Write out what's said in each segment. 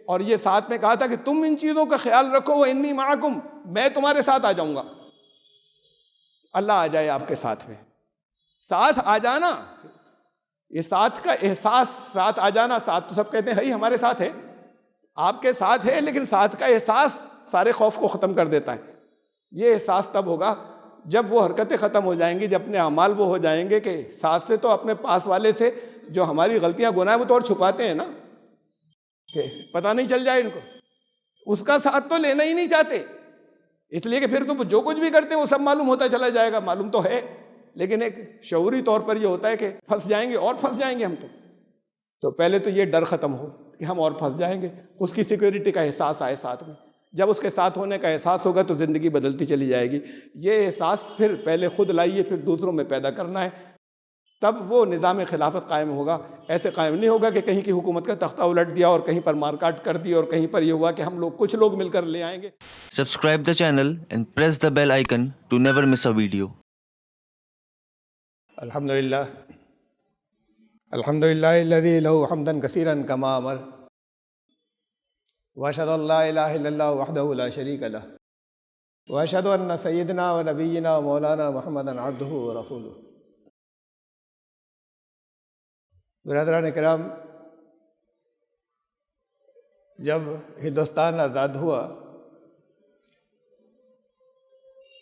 اور یہ ساتھ میں کہا تھا کہ تم ان چیزوں کا خیال رکھو، وانی معکم، میں تمہارے ساتھ آ جاؤں گا۔ اللہ آ جائے آپ کے ساتھ میں، ساتھ آ جانا، یہ ساتھ کا احساس، ساتھ آ جانا، ساتھ تو سب کہتے ہیں ہمارے ساتھ ہے، آپ کے ساتھ ہے، لیکن ساتھ کا احساس سارے خوف کو ختم کر دیتا ہے۔ یہ احساس تب ہوگا جب وہ حرکتیں ختم ہو جائیں گی، جب اپنے اعمال وہ ہو جائیں گے کہ ساتھ سے تو اپنے پاس والے سے جو ہماری غلطیاں گناہ وہ تو اور چھپاتے ہیں نا کہ پتہ نہیں چل جائے ان کو، اس کا ساتھ تو لینا ہی نہیں چاہتے، اس لیے کہ پھر تو جو کچھ بھی کرتے ہیں وہ سب معلوم ہوتا چلا جائے گا، معلوم تو ہے، لیکن ایک شعوری طور پر یہ ہوتا ہے کہ پھنس جائیں گے اور پھنس جائیں گے ہم تو پہلے تو یہ ڈر ختم ہو کہ ہم اور پھنس جائیں گے، اس کی سیکیورٹی کا احساس آئے ساتھ میں، جب اس کے ساتھ ہونے کا احساس ہوگا تو زندگی بدلتی چلی جائے گی۔ یہ احساس پھر پہلے خود لائیے، پھر دوسروں میں پیدا کرنا ہے، تب وہ نظام خلافت قائم ہوگا۔ ایسے قائم نہیں ہوگا کہ کہیں کی حکومت کا تختہ الٹ دیا اور کہیں پر مار کاٹ کر دی اور کہیں پر یہ ہوا کہ ہم لوگ کچھ لوگ مل کر لے آئیں گے۔ Subscribe the channel and press the bell icon to never miss a video. الحمدللہ الحمدللہ الذی لہ حمدا کثیرا کما امر، واشہد ان لا الہ الا اللہ وحدہ لا شریک لہ، واشہد ان سیدنا و نبینا و مولانا محمدا عبدہ و رسولہ۔ برادران کرام، جب ہندوستان آزاد ہوا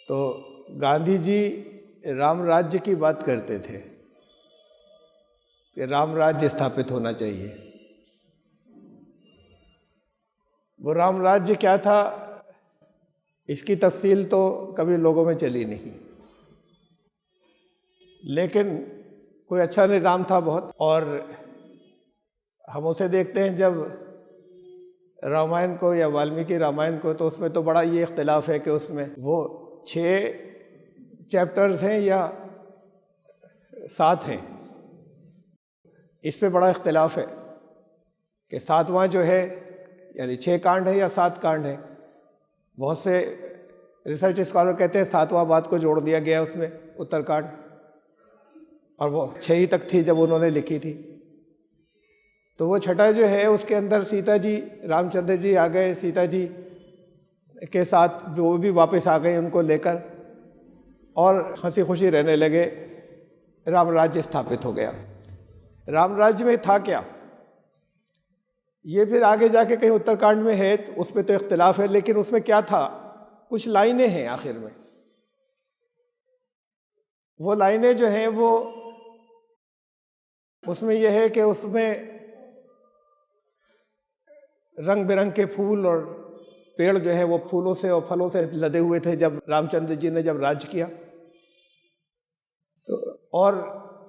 تو گاندھی جی رام راجیہ کی بات کرتے تھے کہ رام راجیہ استھاپت ہونا چاہیے۔ وہ رام راجیہ کیا تھا اس کی تفصیل تو کبھی لوگوں میں چلی نہیں، لیکن کوئی اچھا نظام تھا بہت، اور ہم اسے دیکھتے ہیں جب رامائن کو یا والمیکی رامائن کو، تو اس میں تو بڑا یہ اختلاف ہے کہ اس میں وہ 6 چیپٹرز ہیں یا 7 ہیں، اس پہ بڑا اختلاف ہے کہ 7واں جو ہے یعنی 6 کانڈ ہے یا 7 کانڈ ہے۔ بہت سے ریسرچ اسکالر کہتے ہیں 7واں بات کو جوڑ دیا گیا اس میں، اتر کانڈ، اور وہ 6 ہی تک تھی جب انہوں نے لکھی تھی۔ تو وہ چھٹا جو ہے اس کے اندر سیتا جی، رام چندر جی آ گئے سیتا جی کے ساتھ، وہ بھی واپس آ گئے ان کو لے کر، اور ہنسی خوشی رہنے لگے، رام راجیہ استھاپت ہو گیا۔ رام راجیہ میں تھا کیا، یہ پھر آگے جا کے کہیں اتر کانڈ میں ہے، اس پہ تو اختلاف ہے، لیکن اس میں کیا تھا، کچھ لائنیں ہیں آخر میں۔ وہ لائنیں جو ہیں وہ اس میں یہ ہے کہ اس میں رنگ برنگ کے پھول اور پیڑ جو ہے وہ پھولوں سے اور پھلوں سے لدے ہوئے تھے جب رام چندر جی نے جب راج کیا، تو اور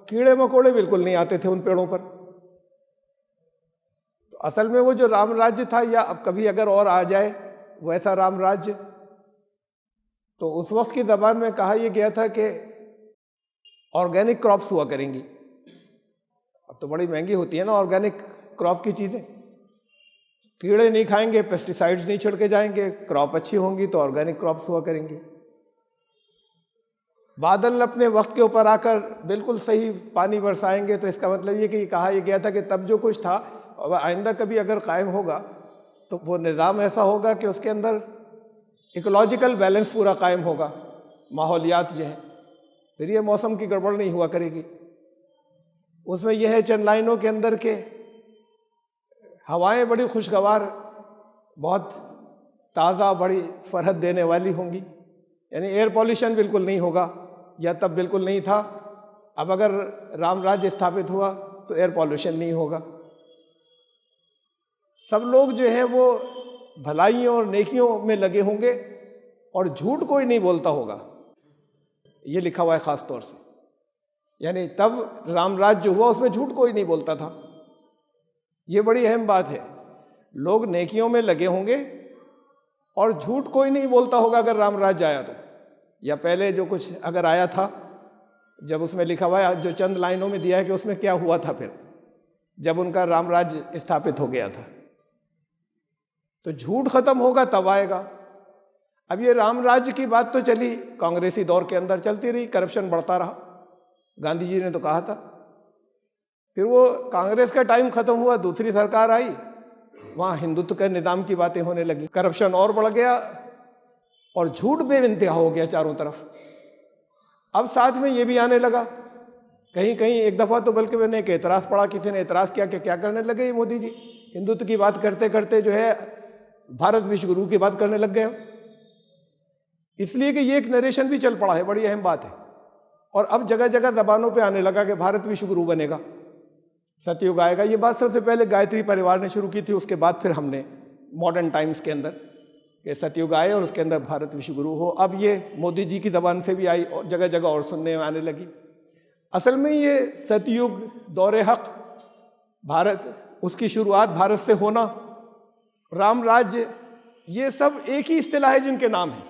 کیڑے مکوڑے بالکل نہیں آتے تھے ان پیڑوں پر۔ تو اصل میں وہ جو رام راجیہ تھا، یا اب کبھی اگر اور آ جائے ویسا رام راجیہ، تو اس وقت کی زبان میں کہا یہ گیا تھا کہ آرگینک کراپس ہوا کریں گی۔ اب تو بڑی مہنگی ہوتی ہے نا آرگینک کراپ کی چیزیں، کیڑے نہیں کھائیں گے، پیسٹی سائڈز نہیں چھڑکے جائیں گے، کراپ اچھی ہوں گی تو آرگینک کراپس ہوا کریں گے۔ بادل اپنے وقت کے اوپر آ کر بالکل صحیح پانی برسائیں گے، تو اس کا مطلب یہ کہ کہا یہ گیا تھا کہ تب جو کچھ تھا آئندہ کبھی اگر قائم ہوگا تو وہ نظام ایسا ہوگا کہ اس کے اندر ایکولوجیکل بیلنس پورا قائم ہوگا، ماحولیات جو ہیں، پھر یہ موسم کی گڑبڑ نہیں ہوا کرے گی۔ اس میں یہ ہے چند لائنوں کے اندر کہ ہوائیں بڑی خوشگوار، بہت تازہ، بڑی فرحت دینے والی ہوں گی، یعنی ایئر پولیوشن بالکل نہیں ہوگا، یا تب بالکل نہیں تھا۔ اب اگر رام راج استھاپت ہوا تو ایئر پولیوشن نہیں ہوگا، سب لوگ جو ہیں وہ بھلائیوں اور نیکیوں میں لگے ہوں گے، اور جھوٹ کوئی نہیں بولتا ہوگا، یہ لکھا ہوا ہے خاص طور سے، یعنی تب رام راج جو ہوا اس میں جھوٹ کوئی نہیں بولتا تھا۔ یہ بڑی اہم بات ہے، لوگ نیکیوں میں لگے ہوں گے اور جھوٹ کوئی نہیں بولتا ہوگا اگر رام راج آیا تو، یا پہلے جو کچھ اگر آیا تھا، جب اس میں لکھا ہوا ہے جو چند لائنوں میں دیا ہے کہ اس میں کیا ہوا تھا پھر جب ان کا رام راج استھاپت ہو گیا تھا، تو جھوٹ ختم ہوگا تب آئے گا۔ اب یہ رام راج کی بات تو چلی، کانگریسی دور کے اندر چلتی رہی، کرپشن بڑھتا رہا، گاندھی جی نے تو کہا تھا۔ پھر وہ کانگریس کا ٹائم ختم ہوا، دوسری سرکار آئی، وہاں ہندوتو کے نظام کی باتیں ہونے لگی، کرپشن اور بڑھ گیا اور جھوٹ بے انتہا ہو گیا چاروں طرف۔ اب ساتھ میں یہ بھی آنے لگا، کہیں کہیں ایک دفعہ تو بلکہ میں نے ایک اعتراض پڑھا، کسی نے اعتراض کیا کہ کیا کرنے لگے یہ مودی جی، ہندوتو کی بات کرتے کرتے جو ہے بھارت وشو گرو کی بات کرنے لگ گئے۔ اس لیے کہ یہ ایک نریشن بھی چل پڑا ہے، بڑی اہم بات ہے، اور اب جگہ جگہ زبانوں پہ آنے لگا کہ بھارت وشو گرو بنے گا، ستیوگ آئے گا۔ یہ بات سب سے پہلے گایتری پریوار نے شروع کی تھی، اس کے بعد پھر ہم نے ماڈرن ٹائمز کے اندر کہ ستیوگ آئے اور اس کے اندر بھارت وشو گرو ہو۔ اب یہ مودی جی کی زبان سے بھی آئی اور جگہ جگہ اور سننے میں آنے لگی۔ اصل میں یہ ستیوگ، دور حق، بھارت، اس کی شروعات بھارت سے ہونا، رام راج، یہ سب ایک ہی اصطلاح ہے جن کے نام ہیں۔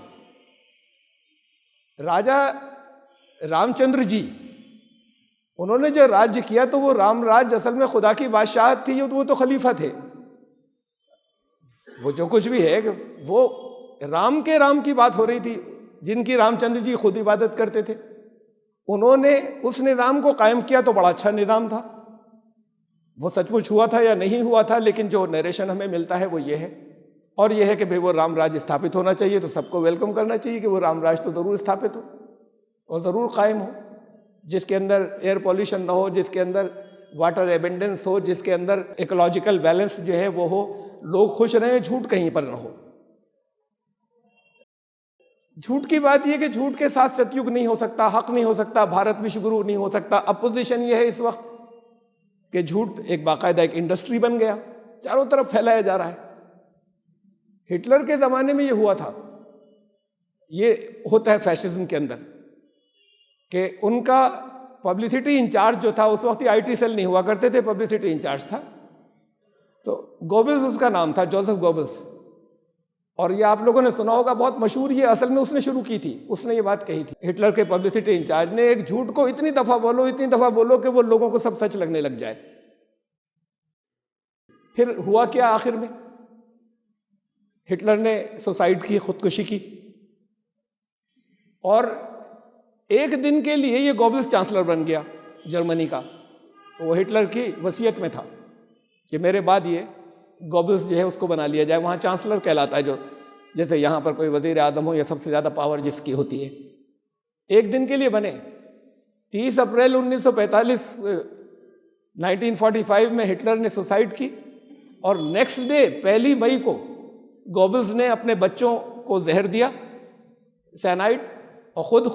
راجا رام چندر جی، انہوں نے جو راج کیا تو وہ رام راج اصل میں خدا کی بادشاہت تھی، وہ تو خلیفہ تھے۔ وہ جو کچھ بھی ہے کہ وہ رام کے رام کی بات ہو رہی تھی، جن کی رام چندر جی خود عبادت کرتے تھے۔ انہوں نے اس نظام کو قائم کیا تو بڑا اچھا نظام تھا، وہ سچ مچ ہوا تھا یا نہیں ہوا تھا، لیکن جو نیریشن ہمیں ملتا ہے وہ یہ ہے، اور یہ ہے کہ بھئی وہ رام راج استھاپت ہونا چاہیے، تو سب کو ویلکم کرنا چاہیے کہ وہ رام راج تو ضرور استھاپت ہو اور ضرور قائم ہو، جس کے اندر ایئر پولیوشن نہ ہو، جس کے اندر واٹر ایبنڈنس ہو، جس کے اندر ایکولوجیکل بیلنس جو ہے وہ ہو، لوگ خوش رہیں، جھوٹ کہیں پر نہ ہو۔ جھوٹ کی بات یہ کہ جھوٹ کے ساتھ ستیوگ نہیں ہو سکتا، حق نہیں ہو سکتا، بھارت وشو گرو نہیں ہو سکتا۔ اپوزیشن یہ ہے اس وقت کہ جھوٹ ایک باقاعدہ ایک انڈسٹری بن گیا، چاروں طرف پھیلایا جا رہا ہے۔ ہٹلر کے زمانے میں یہ ہوا تھا، یہ ہوتا ہے فیشزم کے اندر، کہ ان کا پبلسٹی انچارج جو تھا، اس وقت آئی ٹی سیل نہیں ہوا کرتے تھے، پبلسٹی انچارج تھا، تو گوبلز اس کا نام تھا، جوزف گوبلز۔ اور یہ آپ لوگوں نے سنا ہوگا، بہت مشہور، یہ اصل میں اس نے شروع کی تھی، اس نے یہ بات کہی تھی، ہٹلر کے پبلسٹی انچارج نے، ایک جھوٹ کو اتنی دفعہ بولو کہ وہ لوگوں کو سب سچ لگنے لگ جائے۔ پھر ہوا کیا آخر میں؟ ہٹلر نے سوسائڈ کی، خودکشی کی، اور ایک دن کے لیے یہ گوبلز چانسلر بن گیا جرمنی کا۔ وہ ہٹلر کی وصیت میں تھا کہ میرے بعد یہ گوبلز جو ہے اس کو بنا لیا جائے، وہاں چانسلر کہلاتا ہے، جو جیسے یہاں پر کوئی وزیر اعظم ہو یا سب سے زیادہ پاور جس کی ہوتی ہے۔ ایک دن کے لیے بنے۔ 30 اپریل 1945 میں ہٹلر نے سوسائڈ کی، اور نیکسٹ ڈے 1 مئی کو گوبلز نے اپنے بچوں کو زہر دیا، سینائڈ، اور خود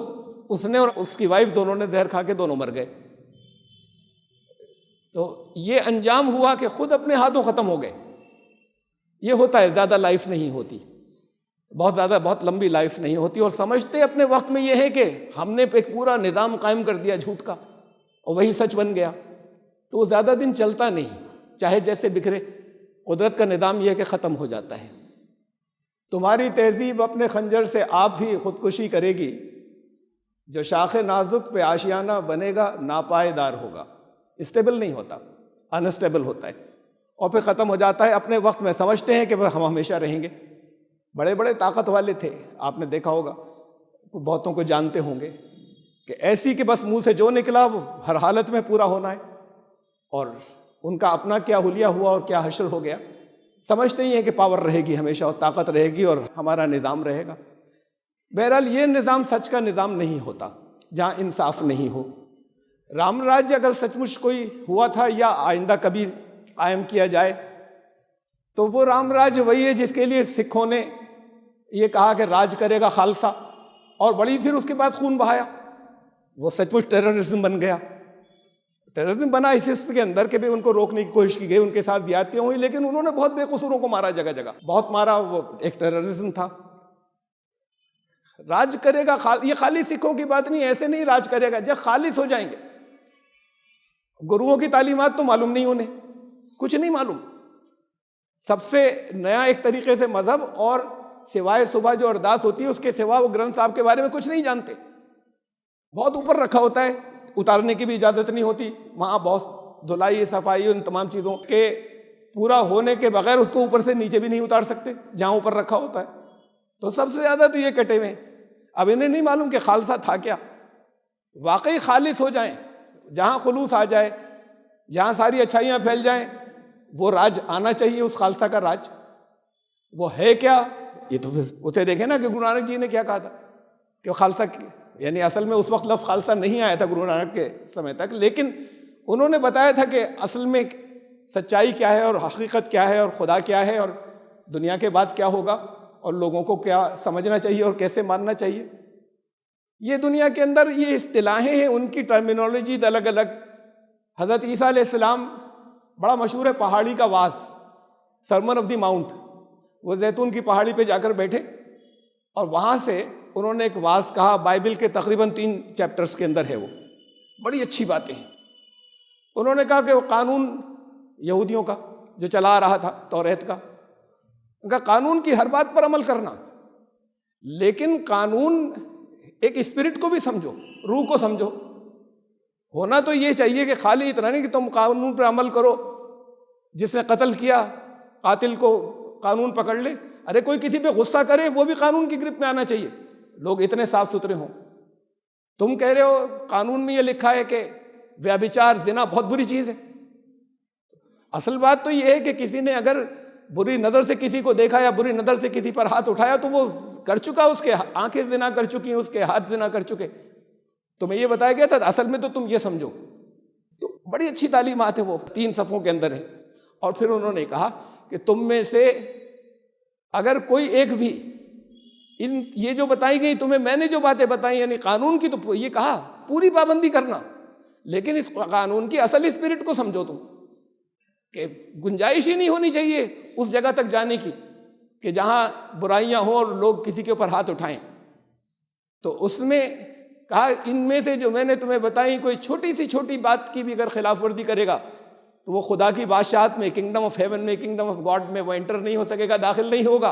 اس نے اور اس کی وائف دونوں نے زہر کھا کے دونوں مر گئے۔ تو یہ انجام ہوا کہ خود اپنے ہاتھوں ختم ہو گئے۔ یہ ہوتا ہے، زیادہ لائف نہیں ہوتی، بہت لمبی لائف نہیں ہوتی، اور سمجھتے اپنے وقت میں یہ ہے کہ ہم نے ایک پورا نظام قائم کر دیا جھوٹ کا، اور وہی سچ بن گیا، تو وہ زیادہ دن چلتا نہیں، چاہے جیسے بکھرے۔ قدرت کا نظام یہ ہے کہ ختم ہو جاتا ہے۔ تمہاری تہذیب اپنے خنجر سے آپ ہی خودکشی کرے گی، جو شاخ نازک پہ آشیانہ بنے گا ناپائیدار ہوگا۔ اسٹیبل نہیں ہوتا، انسٹیبل ہوتا ہے، اور پھر ختم ہو جاتا ہے۔ اپنے وقت میں سمجھتے ہیں کہ ہم ہمیشہ رہیں گے۔ بڑے بڑے طاقت والے تھے، آپ نے دیکھا ہوگا، بہتوں کو جانتے ہوں گے، کہ ایسی کہ بس منہ سے جو نکلا وہ ہر حالت میں پورا ہونا ہے، اور ان کا اپنا کیا حلیہ ہوا اور کیا حشر ہو گیا۔ سمجھتے ہی ہیں کہ پاور رہے گی ہمیشہ، اور طاقت رہے گی، اور ہمارا نظام رہے گا۔ بہرحال یہ نظام سچ کا نظام نہیں ہوتا جہاں انصاف نہیں ہو۔ رام راج اگر سچ مچ کوئی ہوا تھا یا آئندہ کبھی قائم کیا جائے، تو وہ رام راج وہی ہے جس کے لیے سکھوں نے یہ کہا کہ راج کرے گا خالصہ، اور بڑی پھر اس کے بعد خون بہایا۔ وہ سچ مچ ٹیررزم بن گیا۔ ٹیررزم بنا اس کے اندر کہ بھی ان کو روکنے کی کوشش کی گئی، ان کے ساتھ زیادتیاں ہوئی، لیکن انہوں نے بہت بے قصوروں کو مارا، جگہ جگہ بہت مارا۔ وہ ایک ٹیررزم تھا۔ راج کرے گا، یہ خالی سکھوں کی بات نہیں، ایسے نہیں راج کرے گا، جب خالص ہو جائیں گے۔ گروؤں کی تعلیمات تو معلوم نہیں، انہیں کچھ نہیں معلوم، سب سے نیا ایک طریقے سے مذہب، اور سوائے صبح جو ارداس ہوتی ہے اس کے سوا وہ گرنتھ صاحب کے بارے میں کچھ نہیں جانتے۔ بہت اوپر رکھا ہوتا ہے، اتارنے کی بھی اجازت نہیں ہوتی وہاں، بہت دھلائی صفائی ان تمام چیزوں کے پورا ہونے کے بغیر اس کو اوپر سے نیچے بھی نہیں اتار سکتے جہاں اوپر رکھا ہوتا ہے۔ تو سب سے زیادہ تو یہ کٹے ہوئے ہیں۔ اب انہیں نہیں معلوم کہ خالصہ تھا کیا۔ واقعی خالص ہو جائیں، جہاں خلوص آ جائے، جہاں ساری اچھائیاں پھیل جائیں، وہ راج آنا چاہیے، اس خالصہ کا راج، وہ ہے کیا؟ یہ تو پھر اسے دیکھیں نا کہ گرو نانک جی نے کیا کہا تھا کہ خالصہ یعنی اصل میں اس وقت لفظ خالصہ نہیں آیا تھا گرو نانک کے سمے تک، لیکن انہوں نے بتایا تھا کہ اصل میں سچائی کیا ہے اور حقیقت کیا ہے اور خدا کیا ہے اور دنیا کے بعد کیا ہوگا اور لوگوں کو کیا سمجھنا چاہیے اور کیسے ماننا چاہیے۔ یہ دنیا کے اندر یہ اصطلاحیں ہیں، ان کی ٹرمینالوجی الگ الگ۔ حضرت عیسیٰ علیہ السلام، بڑا مشہور ہے پہاڑی کا was, sermon of the Mount, وہ زیتون کی پہاڑی پہ جا کر بیٹھے اور وہاں سے انہوں نے ایک واز کہا، بائبل کے تقریباً 3 چیپٹرز کے اندر ہے، وہ بڑی اچھی باتیں ہیں۔ انہوں نے کہا کہ وہ قانون یہودیوں کا جو چلا رہا تھا توریت کا، ان کا قانون کی ہر بات پر عمل کرنا، لیکن قانون ایک اسپرٹ کو بھی سمجھو، روح کو سمجھو۔ ہونا تو یہ چاہیے کہ خالی اتنا نہیں کہ تم قانون پر عمل کرو، جس نے قتل کیا قاتل کو قانون پکڑ لے، ارے کوئی کسی پہ غصہ کرے وہ بھی قانون کی گرفت میں آنا چاہیے، لوگ اتنے صاف ستھرے ہوں۔ تم کہہ رہے ہو قانون میں یہ لکھا ہے کہ ویابچار زنا بہت بری چیز ہے، اصل بات تو یہ ہے کہ کسی نے اگر بری نظر سے کسی کو دیکھا یا بری نظر سے کسی پر ہاتھ اٹھایا تو وہ کر چکا، اس کے آنکھیں زنا کر چکی ہیں، اس کے ہاتھ زنا کر چکے۔ تمہیں یہ بتایا گیا تھا اصل میں تو تم یہ سمجھو۔ تو بڑی اچھی تعلیمات ہیں، وہ 3 صفحوں کے اندر ہے۔ اور پھر انہوں نے کہا کہ تم میں سے اگر کوئی ایک بھی یہ جو بتائی گئی تمہیں، میں نے جو باتیں بتائی یعنی قانون کی، تو یہ کہا پوری پابندی کرنا، لیکن اس قانون کی اصل اسپرٹ کو سمجھو تم، کہ گنجائش ہی نہیں ہونی چاہیے اس جگہ تک جانے کی کہ جہاں برائیاں ہوں اور لوگ کسی کے اوپر ہاتھ اٹھائیں۔ تو اس میں کہا ان میں سے جو میں نے تمہیں بتائی کوئی چھوٹی سی چھوٹی بات کی بھی اگر خلاف ورزی کرے گا تو وہ خدا کی بادشاہت میں، کنگڈم آف ہیون میں، کنگڈم آف گاڈ میں وہ انٹر نہیں ہو سکے گا، داخل نہیں ہوگا۔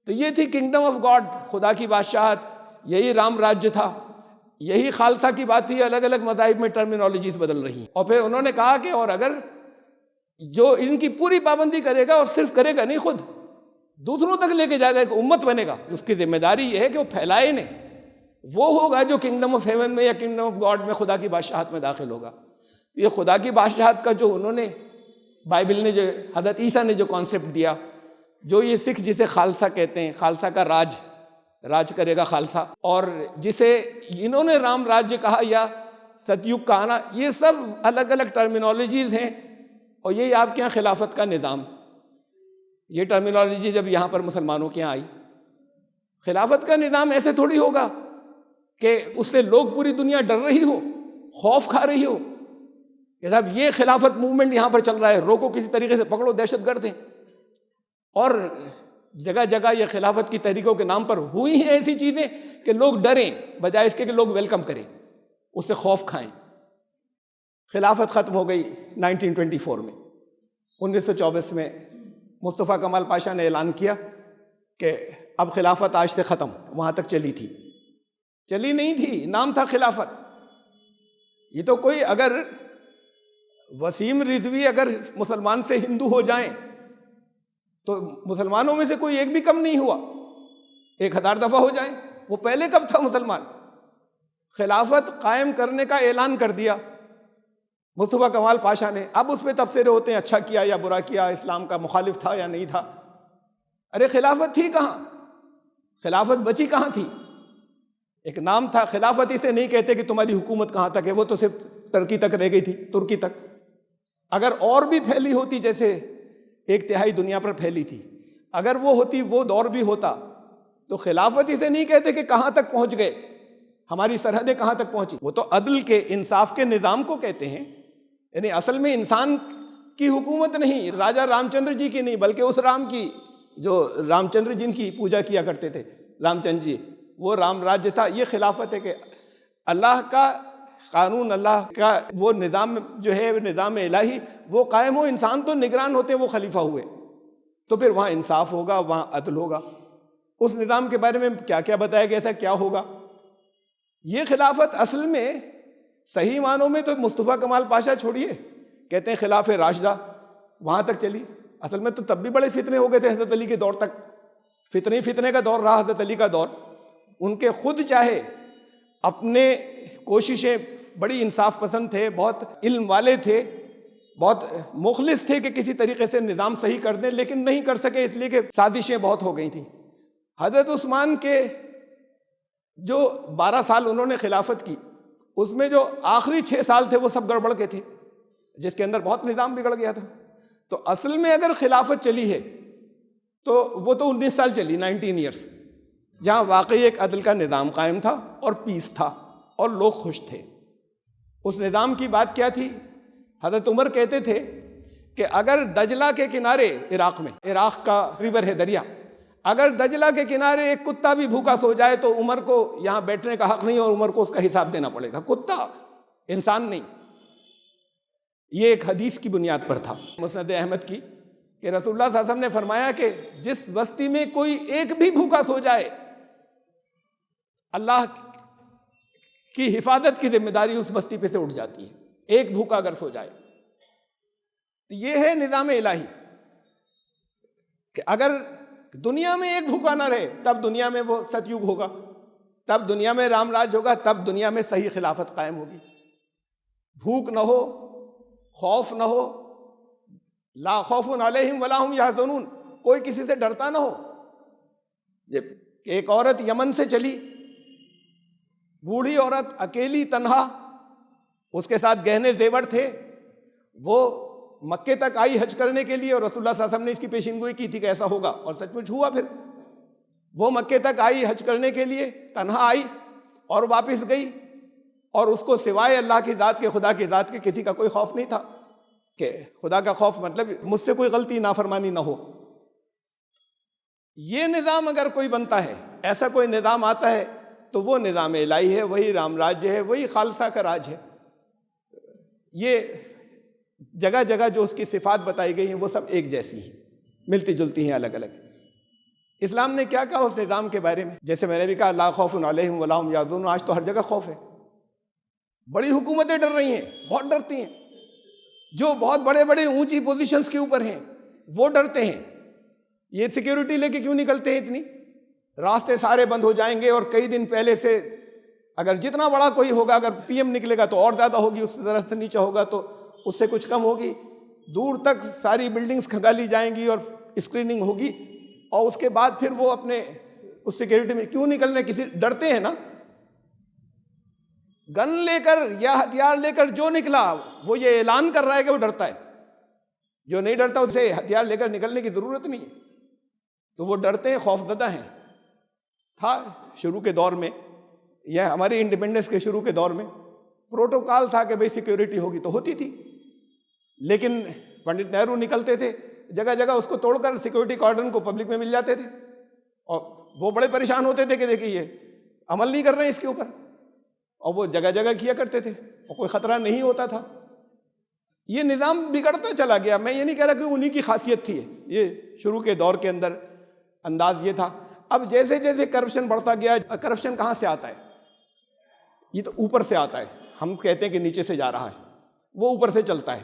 تو یہ تھی کنگڈم آف گاڈ، خدا کی بادشاہت، یہی رام راجیہ تھا، یہی خالصہ کی بات تھی۔ الگ الگ مذاہب میں ٹرمینالوجیز بدل رہی ہیں۔ اور پھر انہوں نے کہا کہ اور اگر جو ان کی پوری پابندی کرے گا، اور صرف کرے گا نہیں، خود دوسروں تک لے کے جائے گا، ایک امت بنے گا، اس کی ذمہ داری یہ ہے کہ وہ پھیلائے نہیں، وہ ہوگا جو کنگڈم آف ہیون میں یا کنگڈم آف گاڈ میں، خدا کی بادشاہت میں داخل ہوگا۔ یہ خدا کی بادشاہت کا جو انہوں نے بائبل نے، جو حضرت عیسیٰ نے جو کانسیپٹ دیا، جو یہ سکھ جسے خالصہ کہتے ہیں، خالصہ کا راج کرے گا خالصہ، اور جسے انہوں نے رام راجیہ کہا یا ستیوگ کا آنا، یہ سب الگ الگ ٹرمینالوجیز ہیں۔ اور یہی آپ کے یہاں خلافت کا نظام، یہ ٹرمینالوجی جب یہاں پر مسلمانوں کے یہاں آئی، خلافت کا نظام ایسے تھوڑی ہوگا کہ اس سے لوگ پوری دنیا ڈر رہی ہو، خوف کھا رہی ہو کہ صاحب یہ خلافت موومنٹ یہاں پر چل رہا ہے، روکو، کسی طریقے سے پکڑو، دہشت گرد ہیں۔ اور جگہ جگہ یہ خلافت کی تحریکوں کے نام پر ہوئی ہیں ایسی چیزیں کہ لوگ ڈریں بجائے اس کے کہ لوگ ویلکم کریں، اس سے خوف کھائیں۔ خلافت ختم ہو گئی 1924 میں۔ 1924 میں مصطفیٰ کمال پاشا نے اعلان کیا کہ اب خلافت آج سے ختم۔ وہاں تک چلی تھی، چلی نہیں تھی، نام تھا خلافت۔ یہ تو کوئی اگر وسیم رضوی اگر مسلمان سے ہندو ہو جائیں تو مسلمانوں میں سے کوئی ایک بھی کم نہیں ہوا، 1000 دفعہ ہو جائیں، وہ پہلے کب تھا مسلمان؟ خلافت قائم کرنے کا اعلان کر دیا مصطفیٰ کمال پاشا نے۔ اب اس پہ تبصرے ہوتے ہیں، اچھا کیا یا برا کیا، اسلام کا مخالف تھا یا نہیں تھا۔ ارے خلافت تھی کہاں؟ خلافت بچی کہاں تھی؟ ایک نام تھا خلافت، اسے نہیں کہتے کہ تمہاری حکومت کہاں تک ہے، وہ تو صرف ترکی تک رہ گئی تھی، ترکی تک۔ اگر اور بھی پھیلی ہوتی، جیسے 1/3 دنیا پر پھیلی تھی، اگر وہ ہوتی، وہ دور بھی ہوتا، تو خلافت اسے نہیں کہتے کہ کہاں تک پہنچ گئے، ہماری سرحدیں کہاں تک پہنچی۔ وہ تو عدل کے، انصاف کے نظام کو کہتے ہیں۔ یعنی اصل میں انسان کی حکومت نہیں، راجہ رام چندر جی کی نہیں، بلکہ اس رام کی جو رام چندر جن کی پوجا کیا کرتے تھے، رام چندر جی، وہ رام راجیہ تھا۔ یہ خلافت ہے کہ اللہ کا قانون، اللہ کا وہ نظام جو ہے، نظام الہی، وہ قائم ہو، انسان تو نگران ہوتے ہیں، وہ خلیفہ ہوئے، تو پھر وہاں انصاف ہوگا، وہاں عدل ہوگا۔ اس نظام کے بارے میں کیا کیا بتایا گیا تھا، کیا ہوگا۔ یہ خلافت اصل میں صحیح معنوں میں تو مصطفیٰ کمال پاشا چھوڑیے، کہتے ہیں خلاف راشدہ، وہاں تک چلی۔ اصل میں تو تب بھی بڑے فتنے ہو گئے تھے حضرت علی کے دور تک، فتنے کا دور رہا حضرت علی کا دور۔ ان کے خود چاہے اپنے کوششیں، بڑی انصاف پسند تھے، بہت علم والے تھے، بہت مخلص تھے کہ کسی طریقے سے نظام صحیح کر دیں، لیکن نہیں کر سکے اس لیے کہ سازشیں بہت ہو گئی تھیں۔ حضرت عثمان کے جو 12 سال انہوں نے خلافت کی، اس میں جو آخری 6 سال تھے وہ سب گڑبڑ کے تھے، جس کے اندر بہت نظام بگڑ گیا تھا۔ تو اصل میں اگر خلافت چلی ہے تو وہ تو 19 سال چلی، 19 ایئرس، جہاں واقعی ایک عدل کا نظام قائم تھا اور پیس تھا اور لوگ خوش تھے۔ اس نظام کی بات کیا تھی؟ حضرت عمر کہتے تھے کہ اگر دجلہ کے کنارے، عراق میں، عراق کا ریور ہے، دریا، اگر دجلہ کے کنارے ایک کتا بھی بھوکا سو جائے تو عمر کو یہاں بیٹھنے کا حق نہیں، اور عمر کو اس کا حساب دینا پڑے گا۔ کتا، انسان نہیں۔ یہ ایک حدیث کی بنیاد پر تھا، مسند احمد کی، کہ رسول اللہ صلی اللہ علیہ وسلم نے فرمایا کہ جس بستی میں کوئی ایک بھی بھوکا سو جائے، اللہ کی حفاظت کی ذمہ داری اس بستی پہ سے اٹھ جاتی ہے، ایک بھوکا اگر سو جائے۔ یہ ہے نظام الہی کہ اگر دنیا میں ایک بھوکا نہ رہے تب دنیا میں وہ ست یگ ہوگا، تب دنیا میں رام راج ہوگا، تب دنیا میں صحیح خلافت قائم ہوگی۔ بھوک نہ ہو، خوف نہ ہو، لا خوف علیہم ولا ہم یحزنون، کوئی کسی سے ڈرتا نہ ہو۔ ایک عورت یمن سے چلی، بوڑھی عورت، اکیلی، تنہا، اس کے ساتھ گہنے زیور تھے، وہ مکے تک آئی حج کرنے کے لیے، اور رسول اللہ صلی اللہ علیہ وسلم نے اس کی پیشین گوئی کی تھی کہ ایسا ہوگا، اور سچ مچ ہوا۔ پھر وہ مکے تک آئی حج کرنے کے لیے، تنہا آئی اور واپس گئی، اور اس کو سوائے اللہ کی ذات کے، خدا کی ذات کے، کسی کا کوئی خوف نہیں تھا، کہ خدا کا خوف مطلب مجھ سے کوئی غلطی، نافرمانی نہ ہو۔ یہ نظام اگر کوئی بنتا ہے، ایسا کوئی نظام آتا ہے، تو وہ نظام الہی ہے، وہی رام راجیہ ہے، وہی خالصہ کا راج ہے۔ یہ جگہ جگہ جو اس کی صفات بتائی گئی ہیں وہ سب ایک جیسی ہیں، ملتی جلتی ہیں، الگ الگ۔ اسلام نے کیا کہا اس نظام کے بارے میں؟ جیسے میں نے بھی کہا، لا خوف علیہم ولا ہم یحزنون، آج تو ہر جگہ خوف ہے۔ بڑی حکومتیں ڈر رہی ہیں، بہت ڈرتی ہیں، جو بہت بڑے بڑے اونچی پوزیشنز کے اوپر ہیں وہ ڈرتے ہیں۔ یہ سیکیورٹی لے کے کیوں نکلتے ہیں اتنی؟ راستے سارے بند ہو جائیں گے، اور کئی دن پہلے سے اگر جتنا بڑا کوئی ہوگا، اگر پی ایم نکلے گا تو اور زیادہ ہوگی، اس طرح سے نیچے ہوگا تو اس سے کچھ کم ہوگی، دور تک ساری بلڈنگز کھنگالی جائیں گی اور اسکریننگ ہوگی، اور اس کے بعد پھر وہ اپنے اس سیکیورٹی میں کیوں نکلنے؟ کسی ڈرتے ہیں نا۔ گن لے کر یا ہتھیار لے کر جو نکلا وہ یہ اعلان کر رہا ہے کہ وہ ڈرتا ہے، جو نہیں ڈرتا اسے ہتھیار لے کر نکلنے کی ضرورت نہیں ہے۔ تو وہ ڈرتے ہیں، خوف زدہ ہیں۔ تھا شروع کے دور میں، یا ہماری انڈیپینڈنس کے شروع کے دور میں پروٹوکال تھا کہ بھئی سیکیورٹی ہوگی تو ہوتی تھی، لیکن پنڈت نہرو نکلتے تھے جگہ جگہ، اس کو توڑ کر سیکیورٹی کارڈن کو پبلک میں مل جاتے تھے، اور وہ بڑے پریشان ہوتے تھے کہ دیکھیے یہ عمل نہیں کر رہے ہیں اس کے اوپر، اور وہ جگہ جگہ کیا کرتے تھے اور کوئی خطرہ نہیں ہوتا تھا۔ یہ نظام بگڑتا چلا گیا۔ میں یہ نہیں کہہ رہا کہ انہی کی خاصیت تھی، یہ شروع کے دور کے اندر انداز یہ تھا۔ اب جیسے جیسے کرپشن بڑھتا گیا، کرپشن کہاں سے آتا ہے؟ یہ تو اوپر سے آتا ہے، ہم کہتے ہیں کہ نیچے سے جا رہا ہے، وہ اوپر سے چلتا ہے۔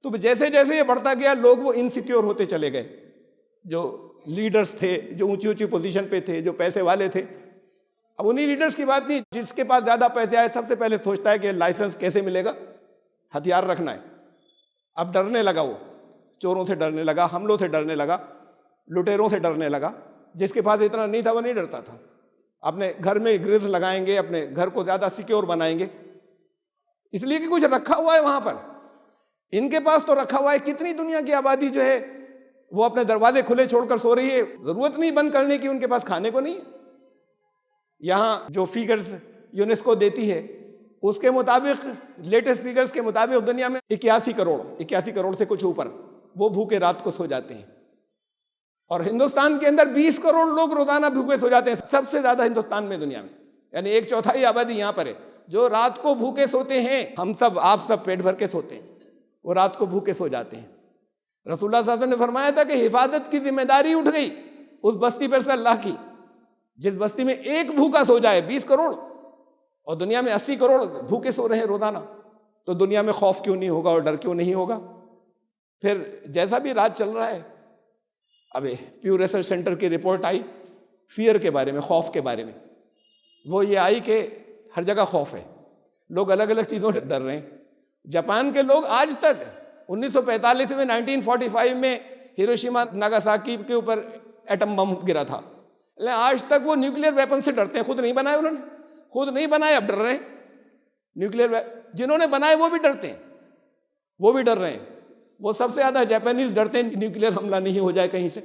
تو جیسے جیسے یہ بڑھتا گیا، لوگ وہ انسیکیور ہوتے چلے گئے، جو لیڈرز تھے، جو اونچی اونچی پوزیشن پہ تھے، جو پیسے والے تھے۔ اب انہی لیڈرز کی بات نہیں، جس کے پاس زیادہ پیسے آئے سب سے پہلے سوچتا ہے کہ لائسنس کیسے ملے گا، ہتھیار رکھنا ہے۔ اب ڈرنے لگا، وہ چوروں سے ڈرنے لگا، حملوں سے ڈرنے لگا، لٹیروں سے ڈرنے لگا۔ جس کے پاس اتنا نہیں تھا وہ نہیں ڈرتا تھا، اپنے گھر میں گرلز لگائیں گے، اپنے گھر کو زیادہ سیکیور بنائیں گے، اس لیے کہ کچھ رکھا ہوا ہے وہاں پر۔ ان کے پاس تو رکھا ہوا ہے، کتنی دنیا کی آبادی جو ہے وہ اپنے دروازے کھلے چھوڑ کر سو رہی ہے، ضرورت نہیں بند کرنے کی، ان کے پاس کھانے کو نہیں ہے۔ یہاں جو فیگرز یونیسکو دیتی ہے اس کے مطابق، لیٹسٹ فیگرز کے مطابق دنیا میں 81 کروڑ سے کچھ اوپر وہ بھوکے رات کو سو جاتے ہیں، اور ہندوستان کے اندر 20 کروڑ لوگ روزانہ بھوکے سو جاتے ہیں، سب سے زیادہ ہندوستان میں دنیا میں، یعنی 1/4 آبادی یہاں پر ہے جو رات کو بھوکے سوتے ہیں۔ ہم سب، آپ سب پیٹ بھر کے سوتے ہیں، وہ رات کو بھوکے سو جاتے ہیں۔ رسول اللہ صلی اللہ علیہ وسلم نے فرمایا تھا کہ حفاظت کی ذمہ داری اٹھ گئی اس بستی پر سے اللہ کی، جس بستی میں ایک بھوکا سو جائے، 20 کروڑ، اور دنیا میں 80 کروڑ بھوکے سو رہے ہیں روزانہ، تو دنیا میں خوف کیوں نہیں ہوگا اور ڈر کیوں نہیں ہوگا؟ پھر جیسا بھی راج چل رہا ہے، اب پیو ریسرچ سینٹر کی رپورٹ آئی فیئر کے بارے میں، خوف کے بارے میں، وہ یہ آئی کہ ہر جگہ خوف ہے، لوگ الگ الگ چیزوں سے ڈر رہے ہیں۔ جاپان کے لوگ آج تک 1945 میں 1945 میں ہیروشیما ناگاساکی کے اوپر ایٹم بم گرا تھا، لیکن آج تک وہ نیوکلیر ویپن سے ڈرتے ہیں. خود نہیں بنائے انہوں نے، خود نہیں بنائے، اب ڈر رہے ہیں. نیوکلیر جنہوں نے بنائے وہ بھی ڈرتے ہیں، وہ بھی ڈر رہے ہیں. وہ سب سے زیادہ جاپانیز ڈرتے ہیں نیوکلیر حملہ نہیں ہو جائے کہیں سے.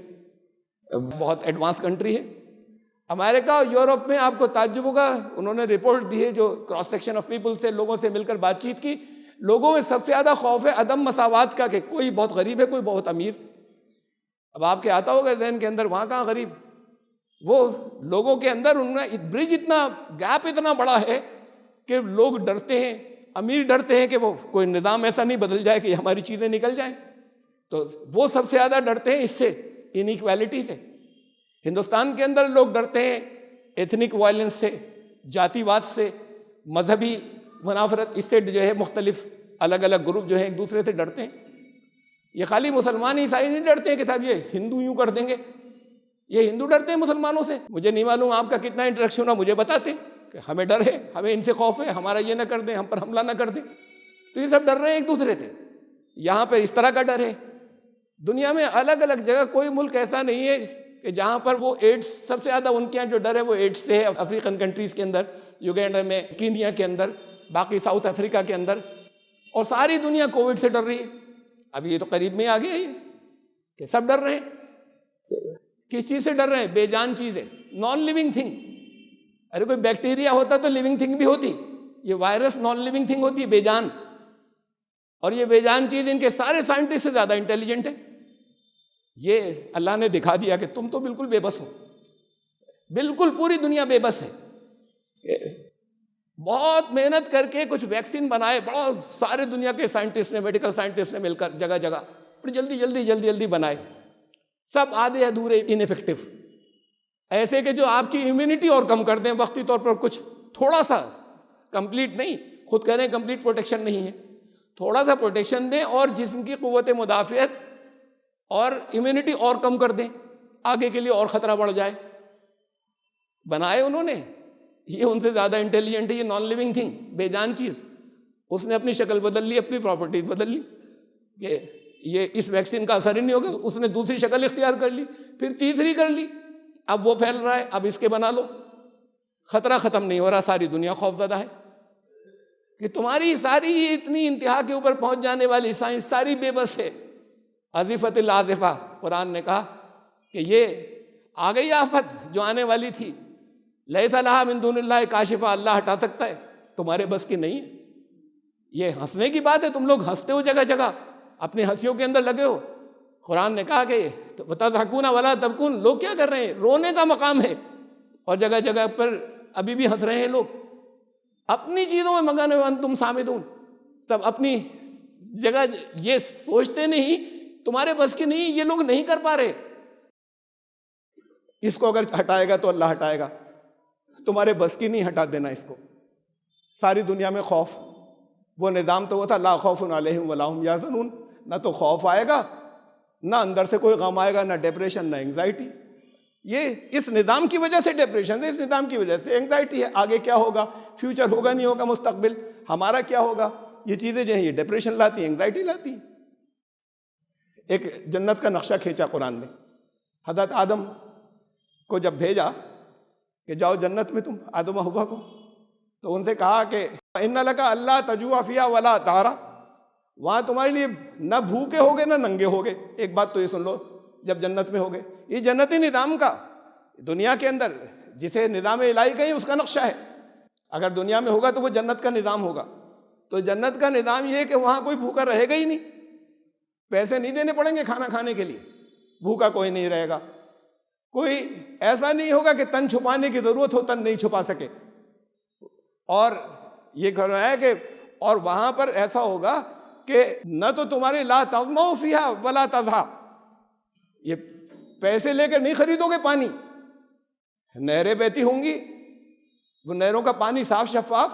بہت ایڈوانس کنٹری ہے. امریکہ اور یورپ میں آپ کو تعجب ہوگا، انہوں نے رپورٹ دی ہے جو کراس سیکشن آف پیپل سے لوگوں سے مل کر بات چیت کی، لوگوں میں سب سے زیادہ خوف ہے عدم مساوات کا، کہ کوئی بہت غریب ہے کوئی بہت امیر. اب آپ کے آتا ہوگا ذہن کے اندر وہاں کہاں غریب، وہ لوگوں کے اندر انہوں نے برج اتنا گیپ اتنا بڑا ہے کہ لوگ ڈرتے ہیں، امیر ڈرتے ہیں کہ وہ کوئی نظام ایسا نہیں بدل جائے کہ ہماری چیزیں نکل جائیں. تو وہ سب سے زیادہ ڈرتے ہیں اس سے، انیکویلٹی سے. ہندوستان کے اندر لوگ ڈرتے ہیں ایتھنک وائلنس سے، جاتی واد سے، مذہبی منافرت، اس سے جو ہے مختلف الگ الگ گروپ جو ہیں ایک دوسرے سے ڈرتے ہیں. یہ خالی مسلمان عیسائی نہیں ڈرتے ہیں کہ صاحب یہ ہندو یوں کر دیں گے، یہ ہندو ڈرتے ہیں مسلمانوں سے. مجھے نہیں معلوم آپ کا کتنا انٹریکشن ہوا، مجھے بتاتے ہیں کہ ہمیں ڈر ہے، ہمیں ان سے خوف ہے، ہمارا یہ نہ کر دیں، ہم پر حملہ نہ کر دیں. تو یہ سب ڈر رہے ہیں ایک دوسرے سے. یہاں پہ اس طرح کا ڈر ہے. دنیا میں الگ الگ جگہ کوئی ملک ایسا نہیں ہے کہ جہاں پر وہ ایڈس، سب سے زیادہ ان کے یہاں جو ڈر ہے وہ ایڈس سے ہے. افریقن کنٹریز کے اندر، یوگینڈا میں، کینیا کے اندر، باقی ساؤتھ افریقہ کے اندر، اور ساری دنیا کووڈ سے ڈر رہی ہے. اب یہ تو قریب میں آ گیا ہے کہ سب ڈر رہے ہیں. کس چیز سے ڈر رہے ہیں؟ بے جان چیز ہے، نان لیونگ تھنگ. ارے کوئی بیکٹیریا ہوتا تو لیونگ تھنگ بھی ہوتی، یہ وائرس نان لیونگ تھنگ ہوتی ہے، بے جان. اور یہ بے جان چیز ان کے سارے سائنٹسٹ سے زیادہ انٹیلیجنٹ ہے. یہ اللہ نے دکھا دیا کہ تم تو بالکل بے بس ہو، بالکل پوری دنیا بے بس ہے. بہت محنت کر کے کچھ ویکسین بنائے، بہت سارے دنیا کے سائنٹسٹ نے، میڈیکل سائنٹسٹ نے مل کر جگہ جگہ جلدی بنائے، سب آدھے ادھورے، انیفیکٹو، ایسے کہ جو آپ کی امیونٹی اور کم کر دیں وقتی طور پر. کچھ تھوڑا سا، کمپلیٹ نہیں، خود کہہ رہے ہیں کمپلیٹ پروٹیکشن نہیں ہے، تھوڑا سا پروٹیکشن دیں اور جسم کی قوت مدافعت اور امیونٹی اور کم کر دیں، آگے کے لیے اور خطرہ بڑھ جائے. بنائے انہوں نے. یہ ان سے زیادہ انٹیلیجنٹ ہے، یہ نان لیونگ تھنگ، بے جان چیز. اس نے اپنی شکل بدل لی، اپنی پراپرٹیز بدل لی کہ یہ اس ویکسین کا اثر ہی نہیں ہوگا. اس نے دوسری شکل اختیار کر لی، پھر تیسری کر لی، اب وہ پھیل رہا ہے، اب اس کے بنا لو. خطرہ ختم نہیں ہو رہا، ساری دنیا خوف زدہ ہے کہ تمہاری ساری اتنی انتہا کے اوپر پہنچ جانے والی سائنس ساری بے بس ہے. عازفۃ العازفہ، قرآن نے کہا کہ یہ آ گئی آفت جو آنے والی تھی. لیس لہا من دون اللہ کاشفہ، اللہ ہٹا سکتا ہے، تمہارے بس کی نہیں ہے. یہ ہنسنے کی بات ہے، تم لوگ ہنستے ہو جگہ جگہ، اپنی ہنسیوں کے اندر لگے ہو. قرآن نے کہا کہ وَتَضْحَكُونَ وَلَا تَبْكُونَ، لوگ کیا کر رہے ہیں؟ رونے کا مقام ہے، اور جگہ جگہ پر ابھی بھی ہنس رہے ہیں لوگ. اپنی چیزوں میں مگن وانتم صامدون، سب اپنی جگہ. یہ سوچتے نہیں تمہارے بس کی نہیں، یہ لوگ نہیں کر پا رہے. اس کو اگر ہٹائے گا تو اللہ ہٹائے گا، تمہارے بس کی نہیں ہٹا دینا اس کو. ساری دنیا میں خوف، وہ نظام تو وہ تھا لا خوف علیہم ولا هم یحزنون، نہ تو خوف آئے گا، نہ اندر سے کوئی غم آئے گا، نہ ڈپریشن، نہ انگزائٹی. یہ اس نظام کی وجہ سے ڈپریشن ہے، اس نظام کی وجہ سے انگزائٹی ہے. آگے کیا ہوگا، فیوچر ہوگا نہیں ہوگا، مستقبل ہمارا کیا ہوگا، یہ چیزیں جو ہیں یہ ڈپریشن لاتی ہیں، انگزائٹی لاتی ہیں. ایک جنت کا نقشہ کھینچا قرآن نے. حضرت آدم کو جب بھیجا کہ جاؤ جنت میں تم، آدم و حوا کو، تو ان سے کہا کہ ان لک اللہ تجوع فیہا ولا تعرا، وہاں تمہارے لیے نہ بھوکے ہوگے نہ ننگے ہوگے. ایک بات تو یہ سن لو، جب جنت میں ہوگے، یہ جنتی نظام کا دنیا کے اندر جسے نظام الہی کہیں اس کا نقشہ ہے. اگر دنیا میں ہوگا تو وہ جنت کا نظام ہوگا. تو جنت کا نظام یہ ہے کہ وہاں کوئی بھوکا رہے گا ہی نہیں، پیسے نہیں دینے پڑیں گے کھانا کھانے کے لیے، بھوکا کوئی نہیں رہے گا. کوئی ایسا نہیں ہوگا کہ تن چھپانے کی ضرورت ہو، تن نہیں چھپا سکے. اور یہ کہہ رہا ہے کہ اور وہاں پر ایسا ہوگا کہ نہ تو تمہارے لا تظمؤ فیہا ولا تضحیٰ، یہ پیسے لے کر نہیں خریدو گے پانی. نہریں بہتی ہوں گی، وہ نہروں کا پانی صاف شفاف،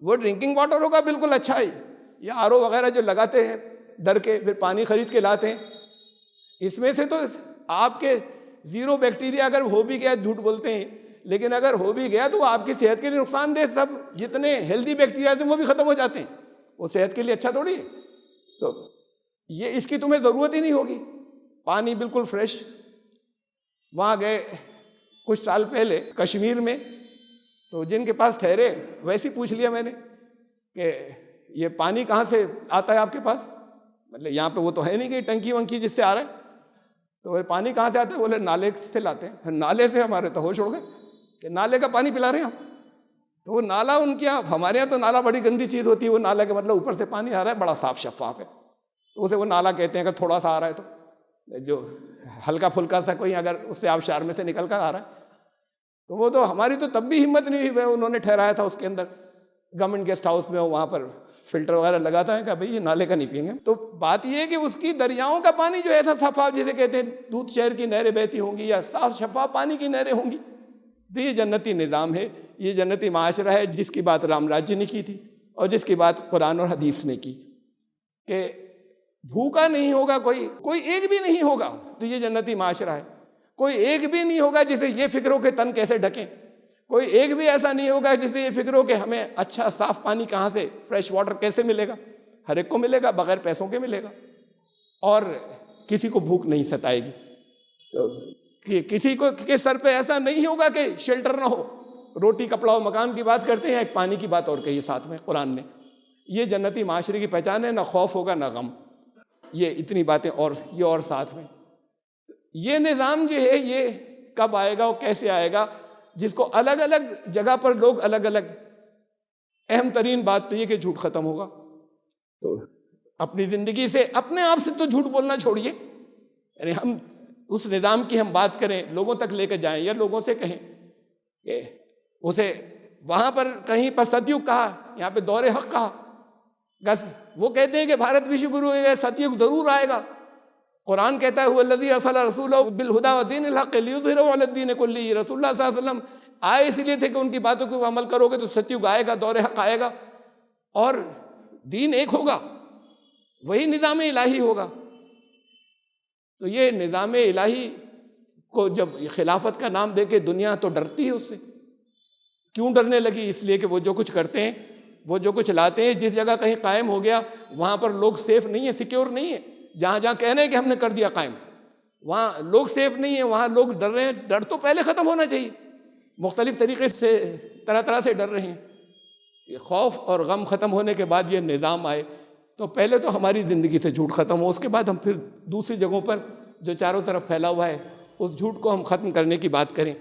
وہ ڈرنکنگ واٹر ہوگا بالکل اچھا ہی. یہ آر او وغیرہ جو لگاتے ہیں در کے، پھر پانی خرید کے لاتے ہیں، اس میں سے تو آپ کے زیرو بیکٹیریا اگر ہو بھی گیا، جھوٹ بولتے ہیں، لیکن اگر ہو بھی گیا تو وہ آپ کی صحت کے لیے نقصان دہ. سب جتنے ہیلدی بیکٹیریا ہیں وہ بھی ختم ہو جاتے ہیں، وہ صحت کے لیے اچھا تھوڑی ہے. تو یہ اس کی تمہیں ضرورت ہی نہیں ہوگی، پانی بالکل فریش۔ وہاں گئے کچھ سال پہلے کشمیر میں، تو جن کے پاس ٹھہرے ویسے ہی پوچھ لیا میں نے کہ یہ پانی کہاں سے آتا ہے آپ کے پاس؟ مطلب یہاں پہ وہ تو ہے نہیں کہ ٹنکی ونکی جس سے آ رہا ہے، تو وہ پانی کہاں سے آتا ہے؟ بولے نالے سے لاتے ہیں۔ نالے سے؟ ہمارے تو ہوش اڑ گئے کہ نالے کا پانی پلا رہے ہیں ہم۔ تو وہ نالا ان کے یہاں، ہمارے یہاں تو نالا بڑی گندی چیز ہوتی ہے، وہ نالا کا مطلب اوپر سے پانی آ رہا ہے، بڑا صاف شفاف ہے، تو اسے وہ نالا کہتے ہیں۔ اگر تھوڑا سا آ رہا ہے تو جو ہلکا پھلکا سا کوئی اگر اس سے آبشار میں سے نکل کر آ رہا ہے، تو وہ تو ہماری تو تب بھی ہمت نہیں ہوئی، انہوں نے ٹھہرایا تھا اس کے اندر گورنمنٹ گیسٹ ہاؤس میں، وہاں پر فلٹر وغیرہ لگاتا ہے کہ بھئی یہ نالے کا نہیں پئیں گے۔ تو بات یہ ہے کہ اس کی دریاؤں کا پانی جو ایسا صفاف، جسے کہتے ہیں دودھ شہر کی نہریں بہتی ہوں گی یا صاف شفاف پانی کی نہریں ہوں گی، تو یہ جنتی نظام ہے، یہ جنتی معاشرہ ہے، جس کی بات رام راج جی نے کی تھی اور جس کی بات قرآن اور حدیث نے کی کہ بھوکا نہیں ہوگا کوئی ایک بھی نہیں ہوگا، تو یہ جنتی معاشرہ ہے۔ کوئی ایک بھی نہیں ہوگا جسے یہ فکر ہو کہ تن کیسے ڈھکیں، کوئی ایک بھی ایسا نہیں ہوگا جسے یہ فکر ہو کہ ہمیں اچھا صاف پانی کہاں سے، فریش واٹر کیسے ملے گا۔ ہر ایک کو ملے گا، بغیر پیسوں کے ملے گا، اور کسی کو بھوک نہیں ستائے گی۔ تو کسی کو کے سر پہ ایسا نہیں ہوگا کہ شیلٹر نہ ہو۔ روٹی کپڑا و مکان کی بات کرتے ہیں، ایک پانی کی بات اور کہی ساتھ میں قرآن نے۔ یہ جنتی معاشرے کی پہچان ہے، نہ خوف ہوگا نہ غم۔ یہ اتنی باتیں اور یہ اور ساتھ میں یہ نظام جو ہے یہ کب آئے گا اور کیسے آئے گا، جس کو الگ الگ جگہ پر لوگ الگ الگ، اہم ترین بات تو یہ کہ جھوٹ ختم ہوگا۔ تو اپنی زندگی سے، اپنے آپ سے تو جھوٹ بولنا چھوڑیے، یعنی ہم اس نظام کی ہم بات کریں، لوگوں تک لے کر جائیں یا لوگوں سے کہیں کہ اسے وہاں پر کہیں پر ستیوگ کہا، یہاں پہ دور حق کہا، بس وہ کہتے ہیں کہ بھارت وشو گرو ہے، ستیوگ ضرور آئے گا۔ قرآن کہتا ہے الذی ارسل رسولہ بالہدی ودین الحق لیظہرہ علی الدین کلہ۔ رسول اللہ صلی اللہ علیہ وسلم آئے اس لیے تھے کہ ان کی باتوں کو عمل کرو گے تو ستیوگ آئے گا، دور حق آئے گا اور دین ایک ہوگا، وہی نظام الہی ہوگا۔ تو یہ نظام الہی کو جب خلافت کا نام دے کے دنیا تو ڈرتی ہے اس سے۔ کیوں ڈرنے لگی؟ اس لیے کہ وہ جو کچھ کرتے ہیں، وہ جو کچھ لاتے ہیں، جس جگہ کہیں قائم ہو گیا وہاں پر لوگ سیف نہیں ہیں، سیکیور نہیں ہیں۔ جہاں جہاں کہہ رہے ہیں کہ ہم نے کر دیا قائم، وہاں لوگ سیف نہیں ہیں، وہاں لوگ ڈر رہے ہیں۔ ڈر تو پہلے ختم ہونا چاہیے، مختلف طریقے سے طرح طرح سے ڈر رہے ہیں۔ یہ خوف اور غم ختم ہونے کے بعد یہ نظام آئے تو پہلے تو ہماری زندگی سے جھوٹ ختم ہو، اس کے بعد ہم پھر دوسری جگہوں پر جو چاروں طرف پھیلا ہوا ہے اس جھوٹ کو ہم ختم کرنے کی بات کریں۔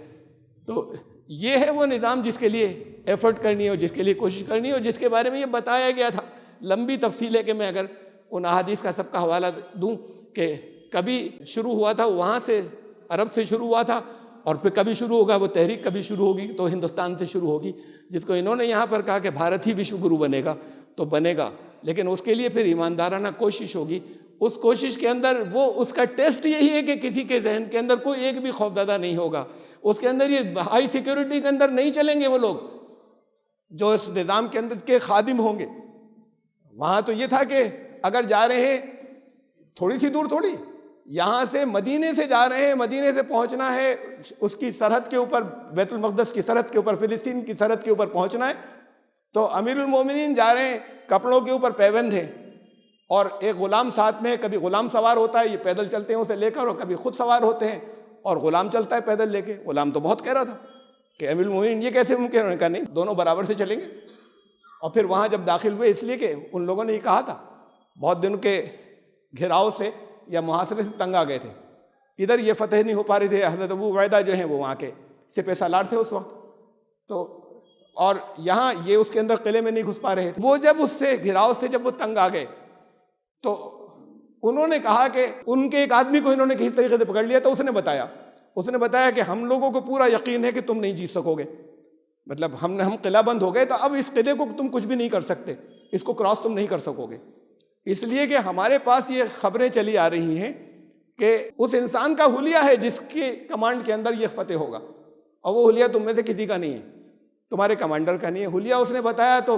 تو یہ ہے وہ نظام جس کے لیے ایفرٹ کرنی ہے اور جس کے لیے کوشش کرنی ہے، اور جس کے بارے میں یہ بتایا گیا تھا۔ لمبی تفصیل ہے کہ میں اگر ان احادیث کا سب کا حوالہ دوں کہ کبھی شروع ہوا تھا وہاں سے، عرب سے شروع ہوا تھا، اور پھر کبھی شروع ہوگا، وہ تحریک کبھی شروع ہوگی تو ہندوستان سے شروع ہوگی، جس کو انہوں نے یہاں پر کہا کہ بھارت ہی وشو گرو بنے گا تو بنے گا، لیکن اس کے لیے پھر ایماندارانہ کوشش ہوگی۔ اس کوشش کے اندر وہ اس کا ٹیسٹ یہی ہے کہ کسی کے ذہن کے اندر کوئی ایک بھی خوفزدہ نہیں ہوگا، اس کے اندر یہ ہائی سیکیورٹی کے اندر نہیں چلیں گے وہ لوگ جو اس نظام کے اندر کے خادم ہوں گے۔ وہاں تو یہ تھا کہ اگر جا رہے ہیں تھوڑی سی دور، تھوڑی یہاں سے مدینے سے جا رہے ہیں، مدینے سے پہنچنا ہے اس کی سرحد کے اوپر، بیت المقدس کی سرحد کے اوپر، فلسطین کی سرحد کے اوپر پہنچنا ہے، تو امیر المومنین جا رہے ہیں، کپڑوں کے اوپر پیبند ہے اور ایک غلام ساتھ میں ہے۔ کبھی غلام سوار ہوتا ہے، یہ پیدل چلتے ہیں اسے لے کر، اور کبھی خود سوار ہوتے ہیں اور غلام چلتا ہے پیدل لے کے۔ غلام تو بہت کہہ رہا تھا کہ امیر المومنین یہ کیسے ممکن ہے؟ انہوں نے کہا نہیں، دونوں برابر سے چلیں گے۔ اور پھر وہاں جب داخل ہوئے، اس لیے کہ ان لوگوں نے یہ کہا تھا، بہت دن کے گھراؤ سے یا محاصرے سے تنگ آ گئے تھے، ادھر یہ فتح نہیں ہو پا رہی تھے۔ حضرت ابو عبیدہ جو ہیں وہ وہاں کے سپہ سالار تھے اس وقت، تو اور یہاں یہ اس کے اندر قلعے میں نہیں گھس پا رہے تھے۔ وہ جب اس سے گھراؤ سے جب وہ تنگ آ گئے تو انہوں نے کہا کہ ان کے ایک آدمی کو انہوں نے کسی طریقے سے پکڑ لیا، تو اس نے بتایا کہ ہم لوگوں کو پورا یقین ہے کہ تم نہیں جیت سکو گے، مطلب ہم قلعہ بند ہو گئے، تو اب اس قلعے کو تم کچھ بھی نہیں کر سکتے، اس کو کراس تم نہیں کر سکو گے، اس لیے کہ ہمارے پاس یہ خبریں چلی آ رہی ہیں کہ اس انسان کا حلیہ ہے جس کے کمانڈ کے اندر یہ فتح ہوگا، اور وہ حلیہ تم میں سے کسی کا نہیں ہے، تمہارے کمانڈر کا نہیں ہے۔ حلیہ اس نے بتایا تو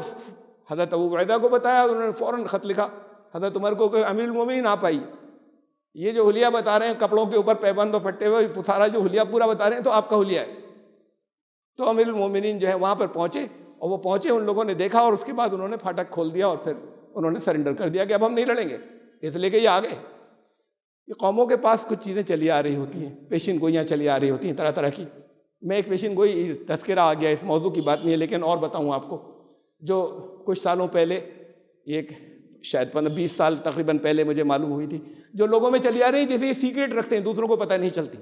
حضرت ابو عبیدہ کو بتایا، انہوں نے فوراً خط لکھا حضرت عمر کو کہ امیر المومنین آپ آئیے، یہ جو حلیہ بتا رہے ہیں کپڑوں کے اوپر پیبند اور پھٹے ہوئے، سارا جو حلیہ پورا بتا رہے ہیں تو آپ کا حلیہ ہے۔ تو امیر المومنین جو ہے وہاں پر پہنچے، اور وہ پہنچے، ان لوگوں نے دیکھا، اور اس کے بعد انہوں نے پھاٹک کھول دیا اور پھر انہوں نے سرنڈر کر دیا کہ اب ہم نہیں لڑیں گے، اس لیے کہ یہ آگے یہ قوموں کے پاس کچھ چیزیں چلی آ رہی ہوتی ہیں، پیشین گوئیاں چلی آ رہی ہوتی ہیں طرح طرح کی. میں ایک پیشین گوئی تذکرہ آ گیا، اس موضوع کی بات نہیں ہے لیکن اور بتاؤں آپ کو، جو کچھ سالوں پہلے، ایک شاید 20 سال تقریباً پہلے مجھے معلوم ہوئی تھی، جو لوگوں میں چلی آ رہی ہے جیسے یہ سیکریٹ رکھتے ہیں دوسروں کو پتہ نہیں چلتی،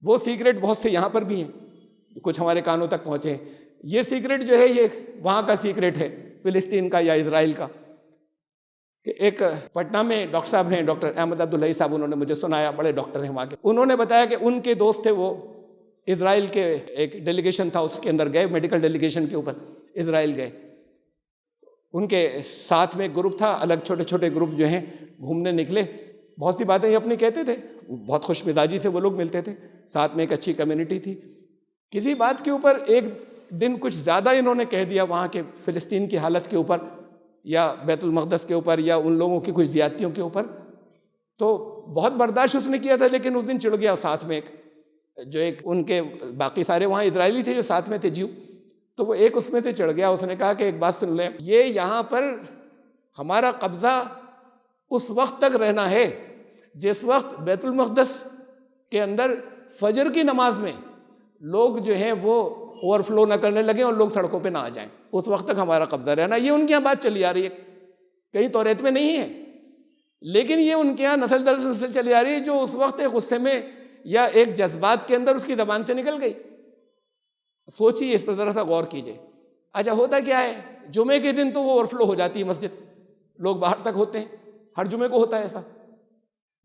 وہ سیکریٹ بہت سے یہاں پر بھی ہیں، کچھ ہمارے کانوں تک پہنچے ہیں. یہ سیکریٹ جو ہے یہ وہاں کا سیکریٹ ہے، فلسطین کا یا اسرائیل کا. کہ ایک پٹنہ میں ڈاکٹر صاحب ہیں، ڈاکٹر احمد عبداللہ صاحب، انہوں نے مجھے سنایا، بڑے ڈاکٹر ہیں وہاں کے. انہوں نے بتایا کہ ان کے دوست تھے، وہ اسرائیل کے ایک ڈیلیگیشن تھا، اس کے اندر گئے، میڈیکل ڈیلیگیشن کے اوپر اسرائیل گئے. ان کے ساتھ میں ایک گروپ تھا، الگ چھوٹے چھوٹے گروپ جو ہیں گھومنے نکلے. بہت سی باتیں یہ اپنی کہتے تھے، بہت خوش مزاجی سے وہ لوگ ملتے تھے، ساتھ میں ایک اچھی کمیونٹی تھی. کسی بات کے اوپر ایک دن کچھ زیادہ انہوں نے کہہ دیا وہاں کے فلسطین کی حالت کے اوپر یا بیت المقدس کے اوپر یا ان لوگوں کی کچھ زیادتیوں کے اوپر. تو بہت برداشت اس نے کیا تھا، لیکن اس دن چڑھ گیا ساتھ میں ایک ان کے باقی سارے وہاں اسرائیلی تھے جو ساتھ میں تھے جیو، تو وہ ایک اس میں سے چڑھ گیا. اس نے کہا کہ ایک بات سن لیں، یہ یہاں پر ہمارا قبضہ اس وقت تک رہنا ہے جس وقت بیت المقدس کے اندر فجر کی نماز میں لوگ جو ہیں وہ اوور فلو نہ کرنے لگیں اور لوگ سڑکوں پہ نہ آ جائیں، اس وقت تک ہمارا قبضہ رہنا. یہ ان کے یہاں بات چلی آ رہی ہے، کہیں توریت میں نہیں ہے، لیکن یہ ان کے یہاں نسل در نسل چلی آ رہی ہے، جو اس وقت ایک غصے میں یا ایک جذبات کے اندر اس کی زبان سے نکل گئی. سوچیے، اس پر ذرا سا غور کیجئے. اچھا ہوتا کیا ہے، جمعے کے دن تو وہ اوور فلو ہو جاتی ہے مسجد، لوگ باہر تک ہوتے ہیں، ہر جمعے کو ہوتا ہے ایسا.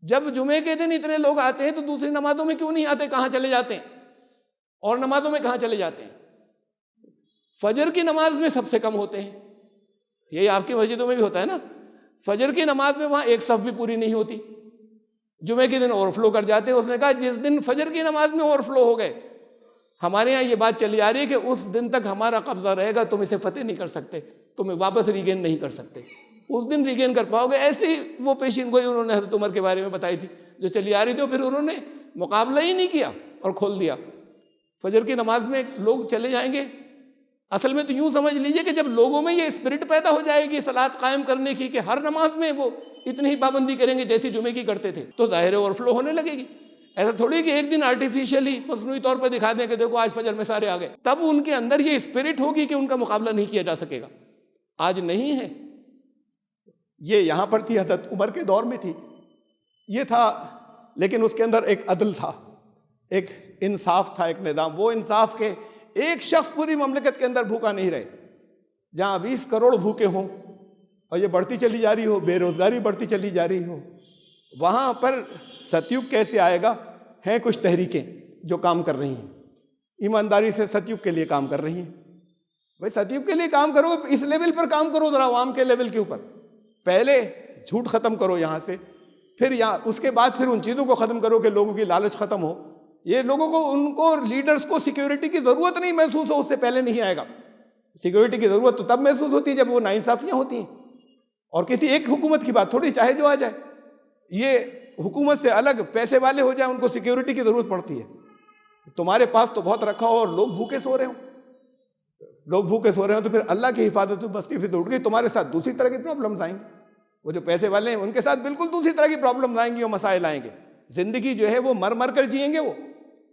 جب جمعے کے دن اتنے لوگ آتے ہیں تو دوسری نمازوں میں کیوں نہیں آتے، کہاں چلے جاتے ہیں، اور نمازوں میں کہاں چلے جاتے ہیں؟ فجر کی نماز میں سب سے کم ہوتے ہیں. یہی آپ کی مسجدوں میں بھی ہوتا ہے نا، فجر کی نماز میں وہاں ایک صف بھی پوری نہیں ہوتی، جمعے کے دن اوور فلو کر جاتے ہیں. اس نے کہا جس دن فجر کی نماز میں اوور فلو ہو گئے، ہمارے ہاں یہ بات چلی آ رہی ہے کہ اس دن تک ہمارا قبضہ رہے گا، تم اسے فتح نہیں کر سکتے، تم واپس ریگین نہیں کر سکتے. اس دن ریگین کر پاؤ گے. ایسے ہی وہ پیشین گوئی انہوں نے حضرت عمر کے بارے میں بتائی تھی جو چلی آ رہی تھی، پھر انہوں نے مقابلہ ہی نہیں کیا اور کھول دیا. فجر کی نماز میں لوگ چلے جائیں گے. اصل میں تو یوں سمجھ لیجئے کہ جب لوگوں میں یہ اسپرٹ پیدا ہو جائے گی صلاۃ قائم کرنے کی کہ ہر نماز میں وہ اتنی ہی پابندی کریں گے جیسی جمعے کی کرتے تھے، تو ظاہر اوور فلو ہونے لگے گی. ایسا تھوڑی کہ ایک دن آرٹیفیشلی مصنوعی طور پہ دکھا دیں کہ دیکھو آج فجر میں سارے آ گئے، تب ان کے اندر یہ اسپرٹ ہوگی کہ ان کا مقابلہ نہیں کیا جا سکے گا. آج نہیں ہے. یہ یہاں پر تھی، حضرت عمر کے دور میں تھی، یہ تھا. لیکن اس کے اندر ایک عدل تھا، ایک انصاف تھا، ایک نظام. وہ انصاف کے ایک شخص پوری مملکت کے اندر بھوکا نہیں رہے. جہاں 20 کروڑ بھوکے ہوں اور یہ بڑھتی چلی جا رہی ہو، بے روزگاری بڑھتی چلی جا رہی ہو، وہاں پر ستیوگ کیسے آئے گا؟ ہیں کچھ تحریکیں جو کام کر رہی ہیں، ایمانداری سے ستیوگ کے لیے کام کر رہی ہیں. بھائی ستیوگ کے لیے کام کرو، اس لیول پر کام کرو، ذرا عوام کے لیول کے اوپر. پہلے جھوٹ ختم کرو یہاں سے، پھر یہاں اس کے بعد پھر ان چیزوں کو ختم کرو کہ لوگوں کی لالچ ختم ہو. یہ لوگوں کو، ان کو لیڈرز کو سیکیورٹی کی ضرورت نہیں محسوس ہو، اس سے پہلے نہیں آئے گا. سیکیورٹی کی ضرورت تو تب محسوس ہوتی ہے جب وہ ناانصافیاں ہوتی ہیں. اور کسی ایک حکومت کی بات تھوڑی، چاہے جو آ جائے، یہ حکومت سے الگ پیسے والے ہو جائیں ان کو سیکیورٹی کی ضرورت پڑتی ہے. تمہارے پاس تو بہت رکھا ہو اور لوگ بھوکے سو رہے ہوں، لوگ بھوکے سو رہے ہوں، تو پھر اللہ کی حفاظت بستی پھر اٹھ گئی. تمہارے ساتھ دوسری طرح کی پرابلمز آئیں گی. وہ جو پیسے والے ہیں ان کے ساتھ بالکل دوسری طرح کی پرابلمز آئیں گی اور مسائل آئیں گے. زندگی جو ہے وہ مر مر کر جئیں گے.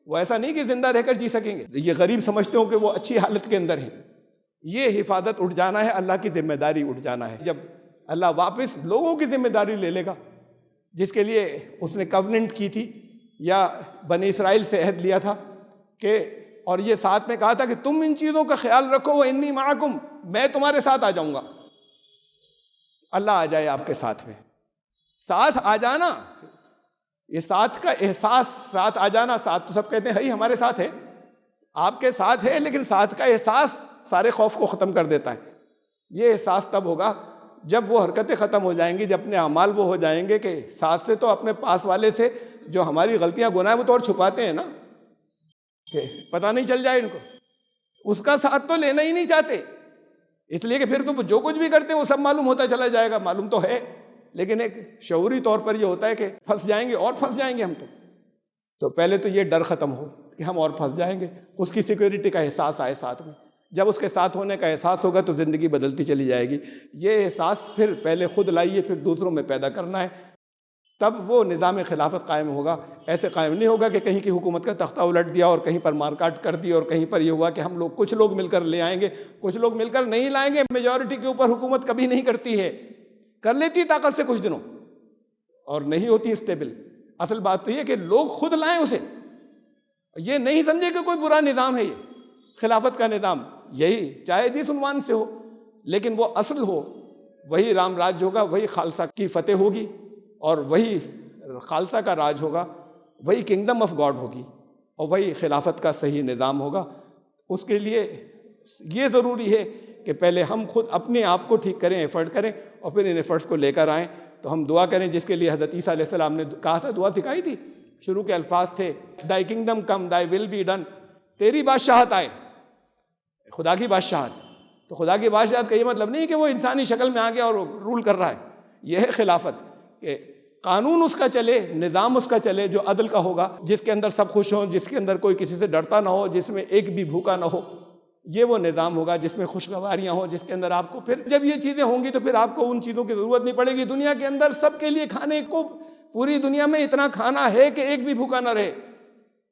وہ ایسا نہیں کہ زندہ رہ کر جی سکیں گے. یہ غریب سمجھتے ہوں کہ وہ اچھی حالت کے اندر ہیں. یہ حفاظت اٹھ جانا ہے، اللہ کی ذمہ داری اٹھ جانا ہے. جب اللہ واپس لوگوں کی ذمہ داری لے لے گا، جس کے لیے اس نے کوننٹ کی تھی یا بنی اسرائیل سے عہد لیا تھا کہ، اور یہ ساتھ میں کہا تھا کہ تم ان چیزوں کا خیال رکھو، انی معکم، میں تمہارے ساتھ آ جاؤں گا. اللہ آ جائے آپ کے ساتھ میں. ساتھ آ جانا، یہ ساتھ کا احساس، ساتھ آ جانا. ساتھ تو سب کہتے ہیں ہمارے ساتھ ہے، آپ کے ساتھ ہے، لیکن ساتھ کا احساس سارے خوف کو ختم کر دیتا ہے. یہ احساس تب ہوگا جب وہ حرکتیں ختم ہو جائیں گی، جب اپنے اعمال وہ ہو جائیں گے کہ ساتھ سے تو اپنے پاس والے سے جو ہماری غلطیاں گناہ ہیں وہ تو اور چھپاتے ہیں نا کہ پتہ نہیں چل جائے ان کو، اس کا ساتھ تو لینا ہی نہیں چاہتے. اس لیے کہ پھر تو جو کچھ بھی کرتے ہیں وہ سب معلوم ہوتا چلا جائے گا. معلوم تو ہے، لیکن ایک شعوری طور پر یہ ہوتا ہے کہ پھنس جائیں گے اور پھنس جائیں گے ہم. تو پہلے تو یہ ڈر ختم ہو کہ ہم اور پھنس جائیں گے، اس کی سیکیورٹی کا احساس آئے ساتھ میں. جب اس کے ساتھ ہونے کا احساس ہوگا تو زندگی بدلتی چلی جائے گی۔ یہ احساس پھر پہلے خود لائیے، پھر دوسروں میں پیدا کرنا ہے، تب وہ نظام خلافت قائم ہوگا۔ ایسے قائم نہیں ہوگا کہ کہیں کی حکومت کا تختہ الٹ دیا اور کہیں پر مار کاٹ کر دی اور کہیں پر یہ ہوا کہ ہم لوگ کچھ لوگ مل کر لے آئیں گے، کچھ لوگ مل کر نہیں لائیں گے۔ میجورٹی کے اوپر حکومت کبھی نہیں کرتی ہے، کر لیتی ہے طاقت سے کچھ دنوں، اور نہیں ہوتی اسٹیبل۔ اصل بات تو یہ کہ لوگ خود لائیں اسے، یہ نہیں سمجھے کہ کوئی برا نظام ہے یہ خلافت کا نظام، یہی چاہے جس عنوان سے ہو، لیکن وہ اصل ہو، وہی رام راج ہوگا، وہی خالصہ کی فتح ہوگی، اور وہی خالصہ کا راج ہوگا، وہی کنگڈم آف گاڈ ہوگی، اور وہی خلافت کا صحیح نظام ہوگا۔ اس کے لیے یہ ضروری ہے کہ پہلے ہم خود اپنے آپ کو ٹھیک کریں، ایفرٹ کریں، اور پھر ان ایفرٹس کو لے کر آئیں۔ تو ہم دعا کریں جس کے لیے حضرت عیسیٰ علیہ السلام نے کہا تھا، دعا سکھائی تھی، شروع کے الفاظ تھے دائی کنگڈم کم دائی ول بی ڈن، تیری بادشاہت آئے، خدا کی بادشاہت۔ تو خدا کی بادشاہت کا یہ مطلب نہیں کہ وہ انسانی شکل میں آ گیا اور رول کر رہا ہے، یہ ہے خلافت کہ قانون اس کا چلے، نظام اس کا چلے جو عدل کا ہوگا، جس کے اندر سب خوش ہوں، جس کے اندر کوئی کسی سے ڈرتا نہ ہو، جس میں ایک بھی بھوکا نہ ہو، یہ وہ نظام ہوگا جس میں خوشگواریاں ہوں، جس کے اندر آپ کو پھر جب یہ چیزیں ہوں گی تو پھر آپ کو ان چیزوں کی ضرورت نہیں پڑے گی۔ دنیا کے اندر سب کے لیے کھانے کو، پوری دنیا میں اتنا کھانا ہے کہ ایک بھی بھوکا نہ رہے،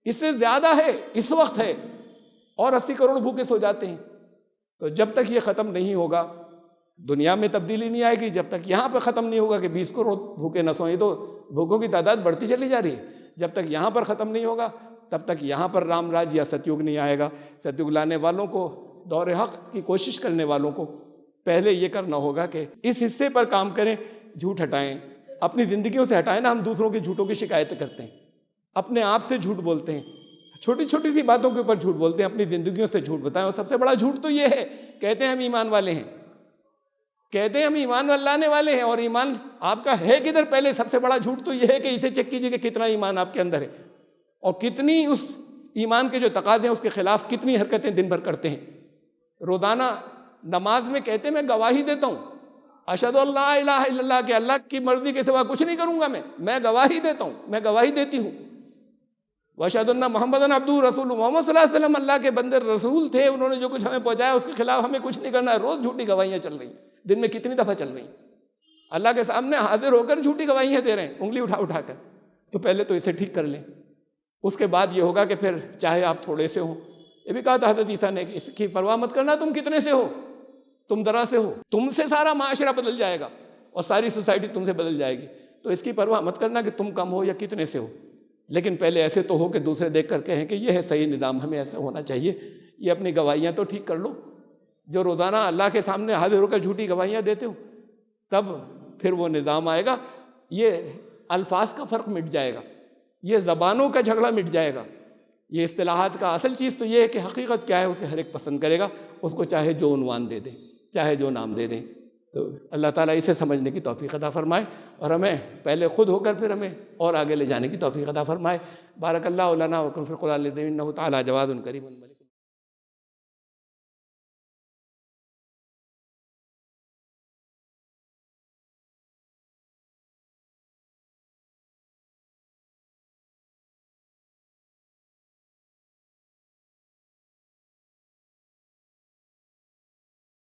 اس سے زیادہ ہے اس وقت ہے، اور 80 کروڑ بھوکے سو جاتے ہیں۔ تو جب تک یہ ختم نہیں ہوگا، دنیا میں تبدیلی نہیں آئے گی، جب تک یہاں پہ ختم نہیں ہوگا کہ 20 کروڑ بھوکے نہ سوئیں، تو بھوکوں کی تعداد بڑھتی چلی جا رہی ہے۔ جب تک یہاں پر ختم نہیں ہوگا تب تک یہاں پر رام راج یا ستیوگ نہیں آئے گا۔ ستیوگ لانے والوں کو، دور حق کی کوشش کرنے والوں کو پہلے یہ کرنا ہوگا کہ اس حصے پر کام کریں، جھوٹ ہٹائیں، اپنی زندگیوں سے ہٹائیں نا۔ ہم دوسروں کے جھوٹوں کی شکایتیں کرتے ہیں، اپنے آپ سے جھوٹ بولتے ہیں، چھوٹی چھوٹی سی باتوں کے اوپر جھوٹ بولتے ہیں، اپنی زندگیوں سے جھوٹ بتائیں۔ اور سب سے بڑا جھوٹ تو یہ ہے، کہتے ہیں ہم ایمان والے ہیں، کہتے ہیں ہم ایمان لانے والے ہیں، اور ایمان آپ کا ہے کدھر؟ پہلے سب سے بڑا جھوٹ تو یہ ہے کہ اسے چیک کیجئے کہ کتنا ایمان آپ کے اندر ہے، اور کتنی اس ایمان کے جو تقاضے ہیں اس کے خلاف کتنی حرکتیں دن بھر کرتے ہیں۔ روزانہ نماز میں کہتے ہیں میں گواہی دیتا ہوں، اشہد ان لا الہ الا اللہ، کہ اللہ کی مرضی کے سوا کچھ نہیں کروں گا، میں گواہی دیتا ہوں، میں گواہی دیتی ہوں۔ واشہد ان محمدً عبدہ رسول، محمد صلی اللہ علیہ وسلم اللہ کے بندے رسول تھے، انہوں نے جو کچھ ہمیں پہنچایا اس کے خلاف ہمیں کچھ نہیں کرنا ہے۔ روز جھوٹی گواہیاں چل رہی ہیں، دن میں کتنی دفعہ چل رہی ہیں، اللہ کے سامنے حاضر ہو کر جھوٹی گواہیاں دے رہے ہیں، انگلی اٹھا اٹھا کر۔ تو پہلے تو اسے ٹھیک کر لیں، اس کے بعد یہ ہوگا کہ پھر چاہے آپ تھوڑے سے ہوں، یہ بھی کہا تھا حضرت عیسیٰ نے کہ اس کی پرواہ مت کرنا تم کتنے سے ہو، تم ذرا سے ہو، تم سے سارا معاشرہ بدل جائے گا اور ساری سوسائٹی تم سے بدل جائے گی۔ تو اس کی پرواہ مت کرنا کہ تم کم ہو یا کتنے سے ہو، لیکن پہلے ایسے تو ہو کہ دوسرے دیکھ کر کہیں کہ یہ ہے صحیح نظام، ہمیں ایسا ہونا چاہیے۔ یہ اپنی گواہیاں تو ٹھیک کر لو، جو روزانہ اللہ کے سامنے حاضر ہو کر جھوٹی گواہیاں دیتے ہو، تب پھر وہ نظام آئے گا۔ یہ الفاظ کا فرق مٹ جائے گا، یہ زبانوں کا جھگڑا مٹ جائے گا۔ یہ اصطلاحات کا اصل چیز تو یہ ہے کہ حقیقت کیا ہے اسے ہر ایک پسند کرے گا، اس کو چاہے جو عنوان دے دیں، چاہے جو نام دے دیں۔ تو اللہ تعالیٰ اسے سمجھنے کی توفیق عطا فرمائے، اور ہمیں پہلے خود ہو کر پھر ہمیں اور آگے لے جانے کی توفیق عطا فرمائے۔ بارک اللہ لنا وکم فی القرآن العظیم، انہ تعالیٰ جواد کریم مجید۔